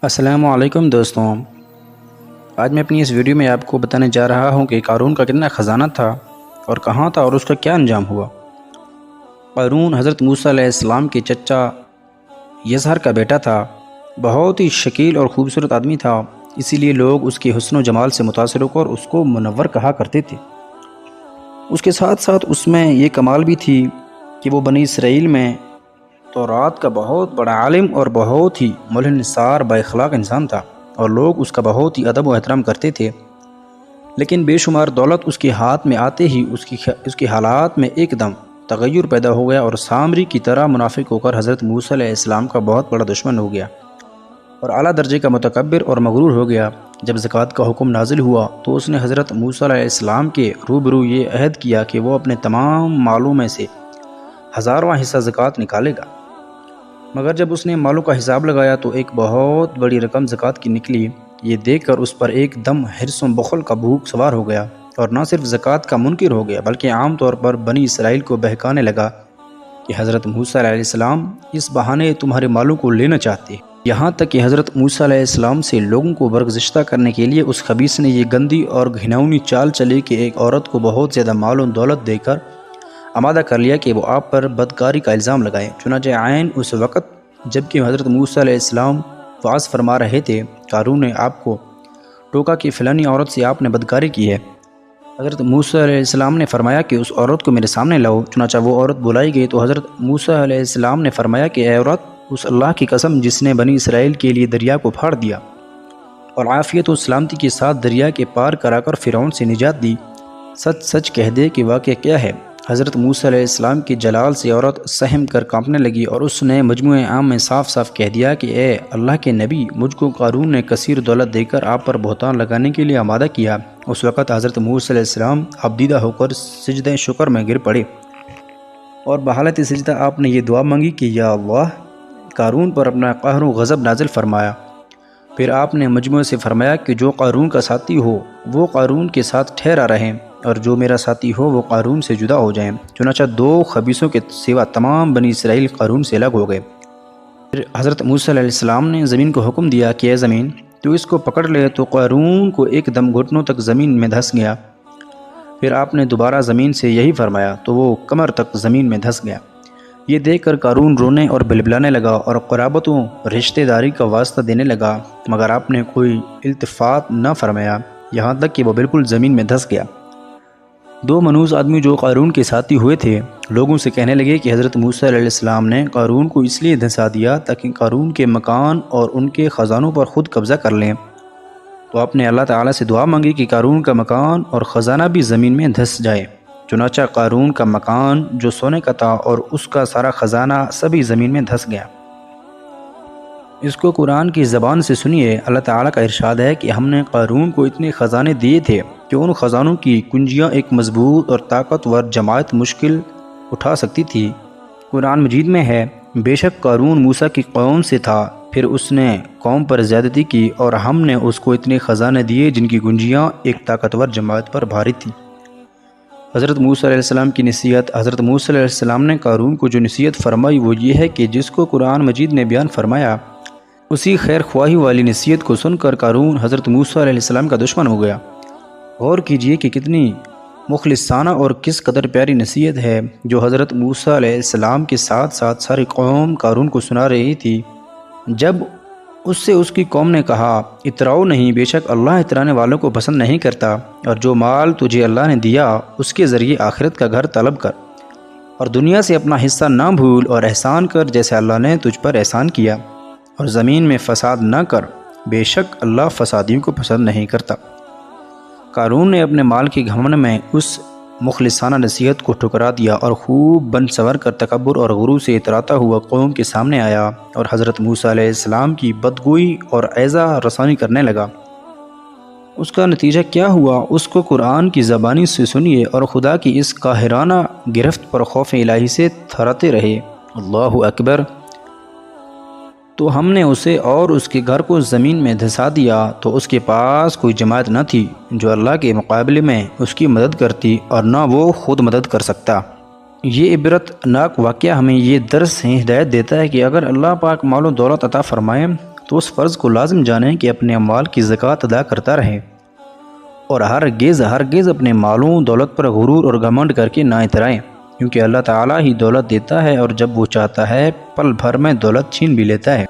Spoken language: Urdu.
السلام علیکم دوستوں، آج میں اپنی اس ویڈیو میں آپ کو بتانے جا رہا ہوں کہ قارون کا کتنا خزانہ تھا اور کہاں تھا اور اس کا کیا انجام ہوا۔ قارون حضرت موسیٰ علیہ السلام کے چچا یزہر کا بیٹا تھا۔ بہت ہی شکیل اور خوبصورت آدمی تھا، اسی لیے لوگ اس کے حسن و جمال سے متاثر ہو کر اس کو منور کہا کرتے تھے۔ اس کے ساتھ ساتھ اس میں یہ کمال بھی تھی کہ وہ بنی اسرائیل میں تورات کا بہت بڑا عالم اور بہت ہی ملح نثار با اخلاق انسان تھا، اور لوگ اس کا بہت ہی ادب و احترام کرتے تھے۔ لیکن بے شمار دولت اس کے ہاتھ میں آتے ہی اس کے حالات میں ایک دم تغیر پیدا ہو گیا اور سامری کی طرح منافق ہو کر حضرت موسیٰ علیہ السلام کا بہت بڑا دشمن ہو گیا اور اعلیٰ درجے کا متکبر اور مغرور ہو گیا۔ جب زکوٰۃ کا حکم نازل ہوا تو اس نے حضرت موسیٰ علیہ السلام کے روبرو یہ عہد کیا کہ وہ اپنے تمام مالوں میں سے 1000واں حصہ زکوٰۃ نکالے گا، مگر جب اس نے مالوں کا حساب لگایا تو ایک بہت بڑی رقم زکوٰۃ کی نکلی۔ یہ دیکھ کر اس پر ایک دم حرص و بخل کا بھوک سوار ہو گیا اور نہ صرف زکوٰۃ کا منکر ہو گیا بلکہ عام طور پر بنی اسرائیل کو بہکانے لگا کہ حضرت موسیٰ علیہ السلام اس بہانے تمہارے مالوں کو لینا چاہتے ہیں۔ یہاں تک کہ حضرت موسیٰ علیہ السلام سے لوگوں کو برگزشتہ کرنے کے لیے اس خبیث نے یہ گندی اور گھناؤنی چال چلی کہ ایک عورت کو بہت زیادہ مال و دولت دے کر آمادہ کر لیا کہ وہ آپ پر بدکاری کا الزام لگائے۔ چنانچہ عین اس وقت جبکہ حضرت موسیٰ علیہ السلام وعظ فرما رہے تھے، قارون نے آپ کو ٹوکا کہ فلانی عورت سے آپ نے بدکاری کی ہے۔ حضرت موسیٰ علیہ السلام نے فرمایا کہ اس عورت کو میرے سامنے لاؤ۔ چنانچہ وہ عورت بلائی گئی تو حضرت موسیٰ علیہ السلام نے فرمایا کہ اے عورت، اس اللہ کی قسم جس نے بنی اسرائیل کے لیے دریا کو پھاڑ دیا اور عافیت و سلامتی کے ساتھ دریا کے پار کرا کر فرعون سے نجات دی، سچ سچ کہہ دے کہ واقعہ کیا ہے۔ حضرت موسیٰ علیہ السلام کے جلال سے عورت سہم کر کانپنے لگی اور اس نے مجموعہ عام میں صاف صاف کہہ دیا کہ اے اللہ کے نبی، مجھ کو قارون نے کثیر دولت دے کر آپ پر بہتان لگانے کے لیے آمادہ کیا۔ اس وقت حضرت موسیٰ علیہ السلام ابدیدہ ہو کر سجدہ شکر میں گر پڑے اور بحالت سجدہ آپ نے یہ دعا مانگی کہ یا اللہ، قارون پر اپنا قہر و غضب نازل فرمایا۔ پھر آپ نے مجموعے سے فرمایا کہ جو قارون کا ساتھی ہو وہ قارون کے ساتھ ٹھہرا رہیں اور جو میرا ساتھی ہو وہ قارون سے جدا ہو جائیں۔ چنانچہ دو خبیثوں کے سوا تمام بنی اسرائیل قارون سے الگ ہو گئے۔ پھر حضرت موسیٰ علیہ السلام نے زمین کو حکم دیا کہ اے زمین، تو اس کو پکڑ لے، تو قارون کو ایک دم گھٹنوں تک زمین میں دھس گیا۔ پھر آپ نے دوبارہ زمین سے یہی فرمایا تو وہ کمر تک زمین میں دھس گیا۔ یہ دیکھ کر قارون رونے اور بلبلانے لگا اور قرابت و رشتہ داری کا واسطہ دینے لگا، مگر آپ نے کوئی التفات نہ فرمایا، یہاں تک کہ وہ بالکل زمین میں دھس گیا۔ دو منحوس آدمی جو قارون کے ساتھی ہوئے تھے لوگوں سے کہنے لگے کہ حضرت موسیٰ علیہ السلام نے قارون کو اس لیے دھسا دیا تاکہ قارون کے مکان اور ان کے خزانوں پر خود قبضہ کر لیں۔ تو آپ نے اللہ تعالیٰ سے دعا مانگی کہ قارون کا مکان اور خزانہ بھی زمین میں دھس جائے۔ چنانچہ قارون کا مکان جو سونے کا تھا اور اس کا سارا خزانہ سبھی زمین میں دھس گیا۔ اس کو قرآن کی زبان سے سنیے۔ اللہ تعالیٰ کا ارشاد ہے کہ ہم نے قارون کو اتنے خزانے دیے تھے کہ ان خزانوں کی کنجیاں ایک مضبوط اور طاقتور جماعت مشکل اٹھا سکتی تھی۔ قرآن مجید میں ہے، بے شک قارون موسیٰ کی قوم سے تھا، پھر اس نے قوم پر زیادتی کی اور ہم نے اس کو اتنے خزانے دیے جن کی کنجیاں ایک طاقتور جماعت پر بھاری تھیں۔ حضرت موسیٰ علیہ السلام کی نصیحت۔ حضرت موسیٰ علیہ السلام نے قارون کو جو نصیحت فرمائی وہ یہ ہے کہ جس کو قرآن مجید نے بیان فرمایا، اسی خیر خواہی والی نصیحت کو سن کر قارون حضرت موسیٰ علیہ السلام کا دشمن ہو گیا۔ غور کیجئے کہ کتنی مخلصانہ اور کس قدر پیاری نصیحت ہے جو حضرت موسیٰ علیہ السلام کے ساتھ ساتھ ساری قوم قارون کو سنا رہی تھی۔ جب اس سے اس کی قوم نے کہا اتراؤ نہیں، بے شک اللہ اترانے والوں کو پسند نہیں کرتا، اور جو مال تجھے اللہ نے دیا اس کے ذریعے آخرت کا گھر طلب کر اور دنیا سے اپنا حصہ نہ بھول اور احسان کر جیسے اللہ نے تجھ پر احسان کیا، اور زمین میں فساد نہ کر، بے شک اللہ فسادیوں کو پسند نہیں کرتا۔ قارون نے اپنے مال کے گھمنڈ میں اس مخلصانہ نصیحت کو ٹھکرا دیا اور خوب بن سور کر تکبر اور غرور سے اتراتا ہوا قوم کے سامنے آیا اور حضرت موسیٰ علیہ السلام کی بدگوئی اور ایذا رسانی کرنے لگا۔ اس کا نتیجہ کیا ہوا اس کو قرآن کی زبانی سے سنیے اور خدا کی اس قاہرانہ گرفت پر خوف الہی سے تھراتے رہے۔ اللہ اکبر۔ تو ہم نے اسے اور اس کے گھر کو زمین میں دھسا دیا تو اس کے پاس کوئی جماعت نہ تھی جو اللہ کے مقابلے میں اس کی مدد کرتی اور نہ وہ خود مدد کر سکتا۔ یہ عبرت ناک واقعہ ہمیں یہ درس ہدایت دیتا ہے کہ اگر اللہ پاک مال و دولت عطا فرمائے تو اس فرض کو لازم جانیں کہ اپنے اموال کی زکوٰۃ ادا کرتا رہے اور ہرگز اپنے مالوں دولت پر غرور اور گھمنڈ کر کے نہ اترائیں، کیونکہ اللہ تعالیٰ ہی دولت دیتا ہے اور جب وہ چاہتا ہے پل بھر میں دولت چھین بھی لیتا ہے۔